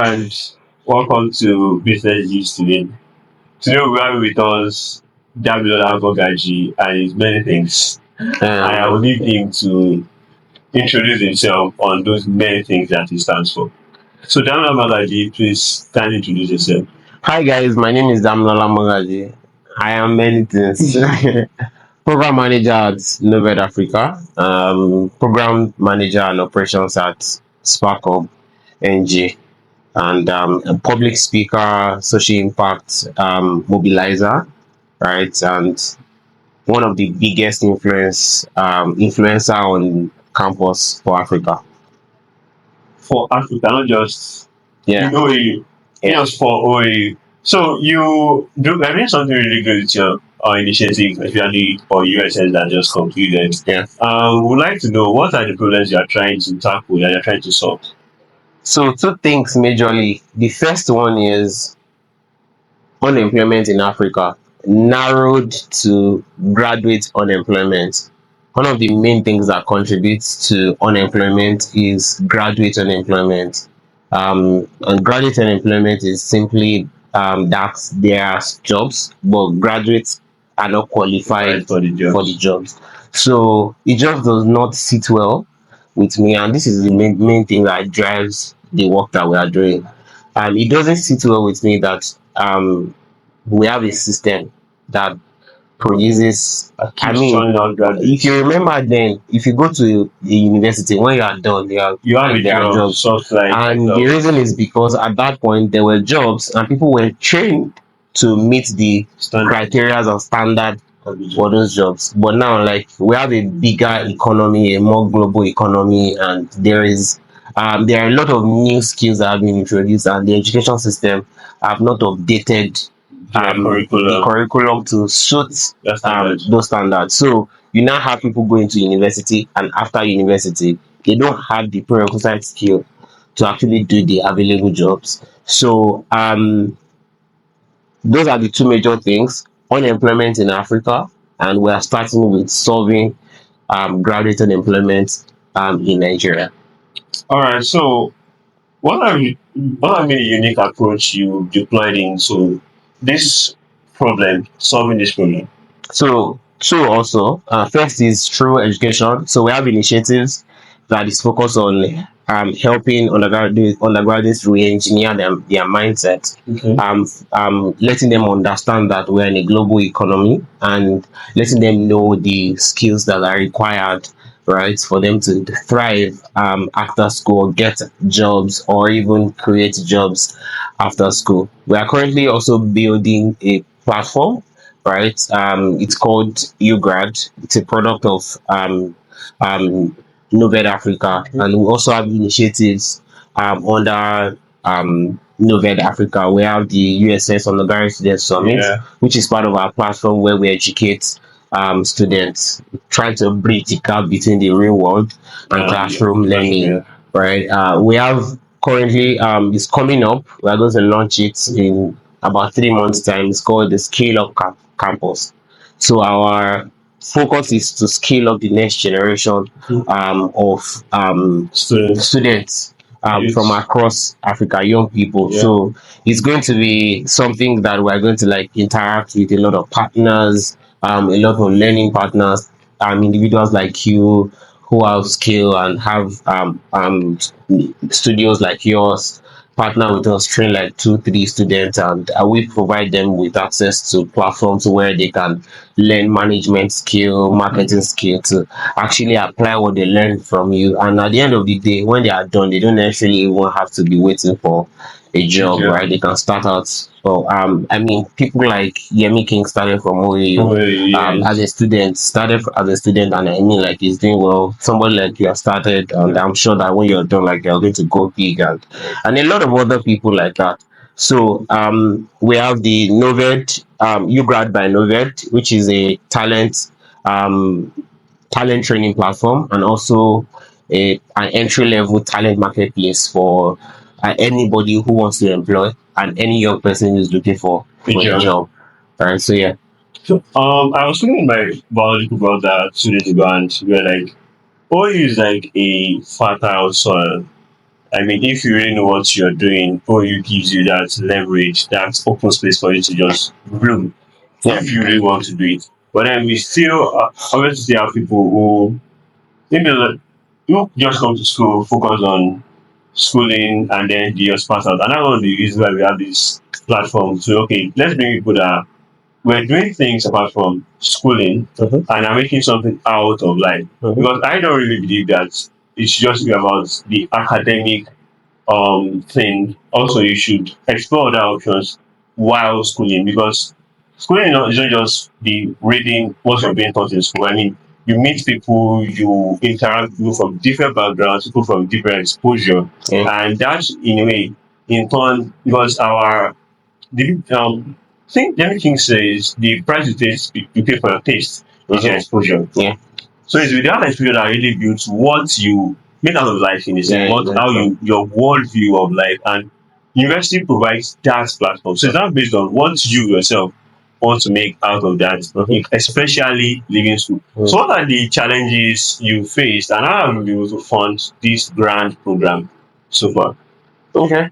and welcome to Business News today. Today we have with us Damilola Mogaji and his many things. I will leave him to introduce himself on those many things that he stands for. So Damilola Mogaji, please kindly introduce yourself. Hi guys, my name is Damilola Mogaji. I am many things. Program manager at NOVED Africa, program manager and operations at SparkHub NG, and a public speaker, social impact mobilizer, right? And one of the biggest influencer on campus for Africa. For Africa, not just Yeah. in OAU, just for OAU. So you do something really good with your initiative, especially for USS that just concluded. Yeah. Would like to know what are the problems you are trying to tackle that you're trying to solve. So two things majorly. The first one is unemployment in Africa narrowed to graduate unemployment. One of the main things that contributes to unemployment is graduate unemployment. And graduate unemployment is simply that there are jobs, but graduates are not qualified For the jobs. So it just does not sit well with me, and this is the main thing that drives the work that we are doing. It doesn't sit well with me that we have a system that produces. If you remember, then if you go to the university, when you are done, you have there are jobs. And the reason is because at that point there were jobs and people were trained to meet the criteria and standard for those jobs. But now, like, we have a bigger economy, a more global economy, and there are a lot of new skills that have been introduced, and the education system have not updated the curriculum to suit those standards. So you now have people going to university, and after university, they don't have the prerequisite skill to actually do the available jobs. So those are the two major things: unemployment in Africa, and we are starting with solving graduate unemployment in Nigeria. All right. So what are the unique approach you deployed into this problem, solving this problem? So also, first is through education. So we have initiatives that is focused on helping undergraduates re-engineer their mindset, letting them understand that we're in a global economy, and letting them know the skills that are required, right, for them to thrive after school, get jobs, or even create jobs after school. We are currently also building a platform, right? It's called UGrad. It's a product of NOVED Africa, and we also have initiatives under NOVED Africa. We have the USS Undergraduate Student Summit, which is part of our platform where we educate students, trying to bridge the gap between the real world and classroom learning. Right? We have currently it's coming up. We are going to launch it in about 3 months' time. It's called the Scale Up Campus. So our focus is to scale up the next generation of students from across Africa, young people. So it's going to be something that we're going to like interact with a lot of partners, a lot of learning partners, individuals like you who have skill and have studios like yours partner with us, train like 2-3 students, and we provide them with access to platforms where they can learn management skill, marketing skill, to actually apply what they learn from you. And at the end of the day, when they are done, they don't necessarily even have to be waiting for a job, right? They can start out. So people like Yemi King started from OAU as a student, and like he's doing well. Somebody like you have started, and I'm sure that when you're done, like you're going to go big, and a lot of other people like that. So we have the NOVED, UGrad by NOVED, which is a talent training platform, and also an entry level talent marketplace for anybody who wants to employ and any young person who's looking for a job. Right. So yeah. So I was talking to my biological brother 2 days ago, and we were like, OU is like a fertile soil. I mean, if you really know what you're doing, OU gives you that leverage, that open space for you to just bloom if you really want to do it. But then we still obviously still have people who maybe who just come to school, focus on schooling, and then they just pass out. And that's one of the reasons why we have this platform. So okay, let's bring people that we're doing things apart from schooling and are making something out of life. Because I don't really believe that it should just be about the academic thing. Also, you should explore other options while schooling, because schooling is not just the reading what you're being taught in school. I mean, you meet people, you interact with people from different backgrounds, people from different exposure, and that in a way, in turn, because our the thing Demi King says the price you pay for your taste is your exposure. Yeah. So it's with that exposure that really builds what you make out of life in a sense, how your worldview of life, and university provides that platform. So it's not based on what you yourself want to make out of that, especially living school. So what are the challenges you faced, and how have you been able to fund this grand program so far? Okay.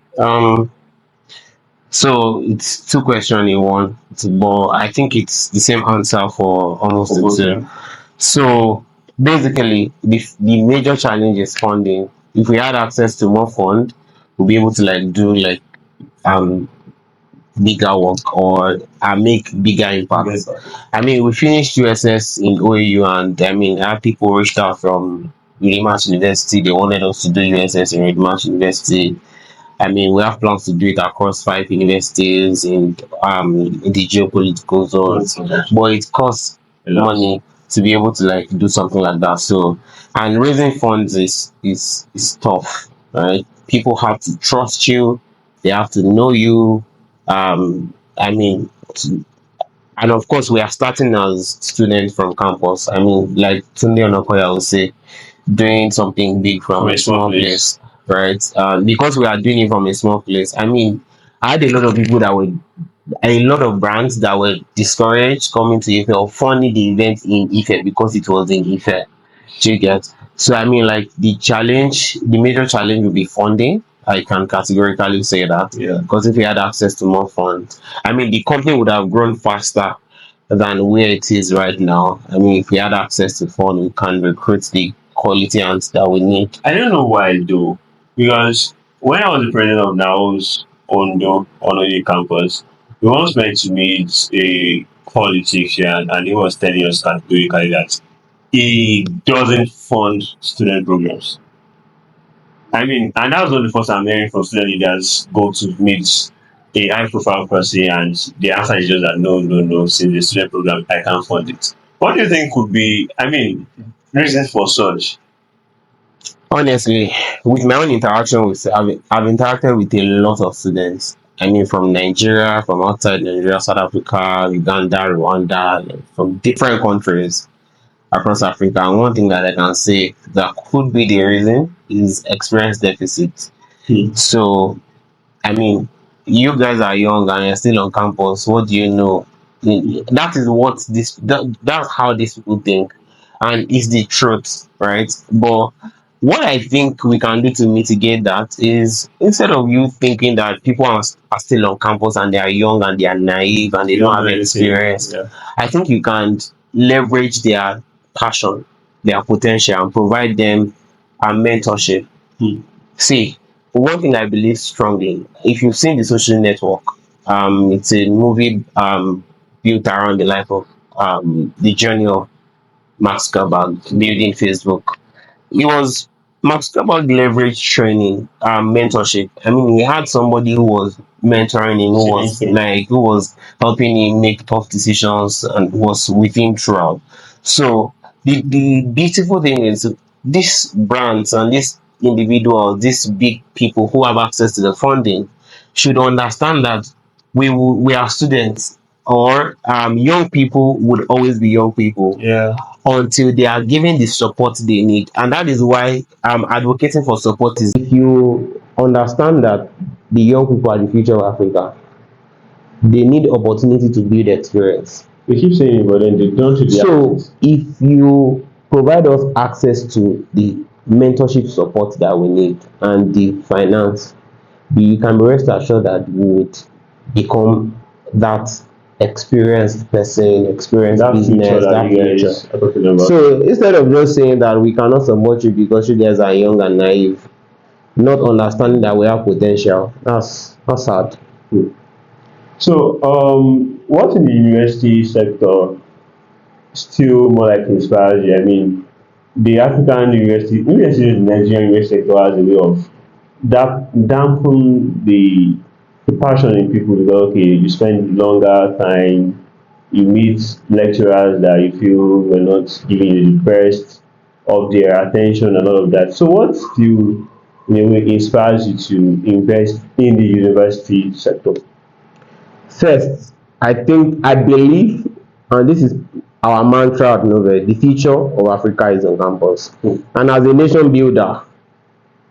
So it's two questions in one, but I think it's the same answer for almost the two. So basically, the major challenge is funding. If we had access to more fund, we'll be able to like do like um bigger work or make bigger impact. I mean, we finished USS in OAU, and I mean, I had people reached out from Redeemers University. They wanted us to do USS in Redeemers University. I mean, we have plans to do it across 5 universities in the geopolitical zones, but it costs money to be able to like do something like that. So, and raising funds is tough, right? People have to trust you, they have to know you. I mean, and of course, we are starting as students from campus. I mean, like Tunde Onokoya will say, doing something big from a small place, right? Because we are doing it from a small place. I mean, I had a lot of people that were, a lot of brands that were discouraged coming to Ife or funding the event in Ife because it was in Ife. Do you get? So I mean, like the major challenge would be funding. I can categorically say that. Yeah. Because if we had access to more funds, I mean, the company would have grown faster than where it is right now. I mean, if we had access to fund, we can recruit the quality ants that we need. I don't know why though, because when I was the president of NAO's Ondo campus, we once meant to meet a politician, and he was telling us categorically that he doesn't fund student programs. I mean, and that was not the first I'm hearing from student leaders go to meet a high profile person, and the answer is just that no, no, no, since the student program, I can't fund it. What do you think could be, I mean, reasons for such? Honestly, with my own interaction with, I've interacted with a lot of students. I mean, from Nigeria, from outside Nigeria, South Africa, Uganda, Rwanda, like, from different countries across Africa. And one thing that I can say that could be the reason is experience deficit. So, I mean, you guys are young and you're still on campus. What do you know? That is what that's how these people think, and it's the truth, right? But what I think we can do to mitigate that is, instead of you thinking that people are still on campus and they are young and they are naive and they don't have experience, I think you can leverage their passion, their potential, and provide them a mentorship. See, one thing I believe strongly, if you've seen The Social Network, it's a movie built around the life of the journey of Mark Zuckerberg building Facebook. It was Mark Zuckerberg leverage training, mentorship. I mean, he had somebody who was mentoring him, who was helping him make tough decisions and was with him throughout. So the beautiful thing is, these brands and these individuals, these big people who have access to the funding, should understand that we are students, or young people would always be young people until they are given the support they need. And that is why advocating for support is, if you understand that the young people are the future of Africa, they need opportunity to build experience. We keep saying it, but then they don't. So if you provide us access to the mentorship support that we need and the finance, you can be rest assured that we would become that experienced person, experienced That future business, that that you future. guys are talking about. So instead of just saying that we cannot support you because you guys are young and naive, not understanding that we have potential, that's sad. So, what in the university sector still more like inspires you? I mean, the African university in the Nigerian university sector has a way of dampen the passion in people because okay, you spend longer time, you meet lecturers that you feel were not giving you the best of their attention and all of that. So, what still in a way inspires you to invest in the university sector? First, I believe, and this is our mantra at NOVED, the future of Africa is on campus. And as a nation builder,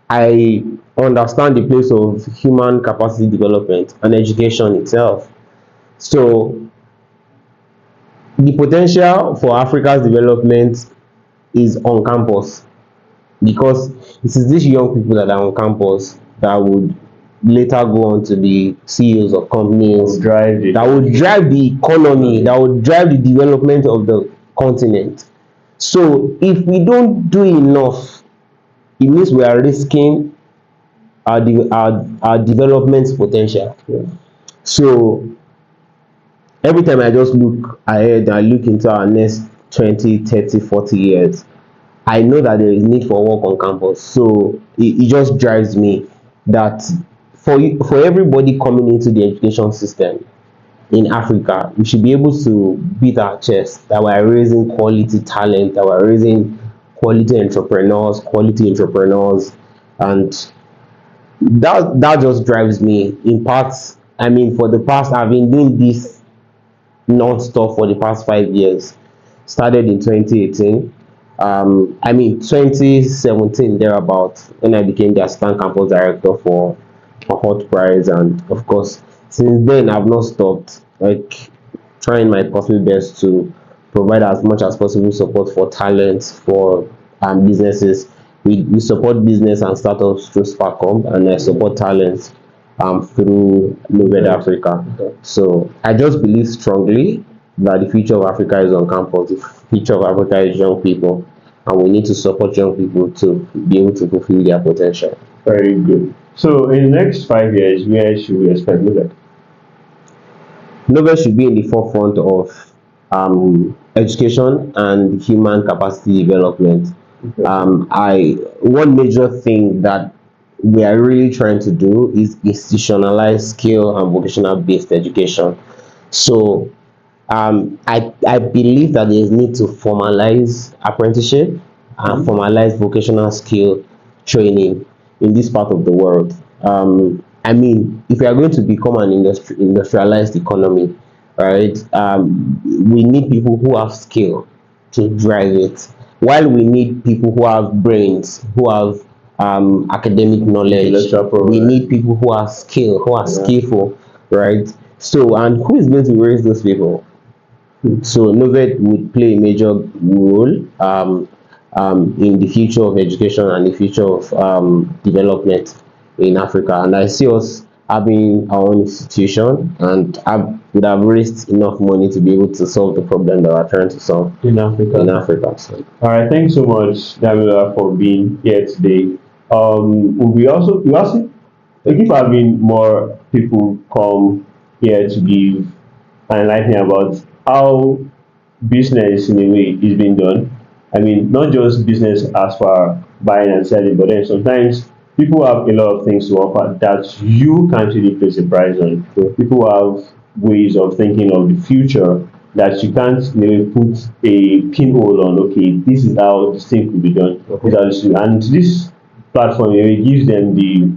I understand the place of human capacity development and education itself. So the potential for Africa's development is on campus, because it is these young people that are on campus that would later go on to be CEOs of companies, that would drive the economy, that would drive the development of the continent. So if we don't do enough, it means we are risking our development potential. So every time I just look ahead, I look into our next 20, 30, 40 years, I know that there is need for work on campus. So it just drives me that for everybody coming into the education system in Africa, we should be able to beat our chest that we are raising quality talent, that we are raising quality entrepreneurs, and that just drives me. In part, I mean, for the past, I've been doing this non-stop for the past 5 years. Started in 2018. I mean 2017 thereabout, when I became the assistant campus director for HultPrize, and of course since then I've not stopped, like, trying my possible best to provide as much as possible support for talents, for businesses. We support business and startups through Sparkcom, and I support talents through NOVED Africa. So I just believe strongly that the future of Africa is on campus. The future of Africa is young people, and we need to support young people to be able to fulfill their potential. Very good. So, in the next 5 years, where should we expect NOVED? NOVED should be in the forefront of education and human capacity development. One major thing that we are really trying to do is institutionalize skill and vocational based education. So I believe that there is need to formalize apprenticeship and formalize vocational skill training in this part of the world. I mean, if we are going to become an industrialized economy, right, we need people who have skill to drive it. While we need people who have brains, who have academic knowledge, we need people who are skillful, right? So, and who is going to raise those people? So NOVED would play a major role in the future of education and the future of development in Africa. And I see us having our own institution, and I would have raised enough money to be able to solve the problem that we're trying to solve In Africa. So. All right, thanks so much, Damilola, for being here today. We also keep having more people come here to give enlightening about how business in a way is being done. I mean, not just business as far buying and selling, but then sometimes people have a lot of things to offer that you can't really place a price on. So people have ways of thinking of the future that you can't maybe put a pinhole on. Okay, this is how this thing could be done. And this platform really gives them the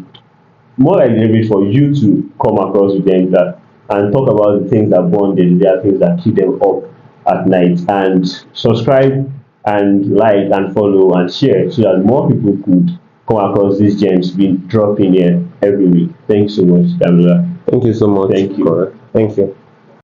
more like leverage for you to come across with them that and talk about the things that bond them, there are things that keep them up at night. And subscribe and like and follow and share so that more people could come across these gems being dropping here every week. Thanks so much, Damilola. Thank you so much. Thank you. Thank you.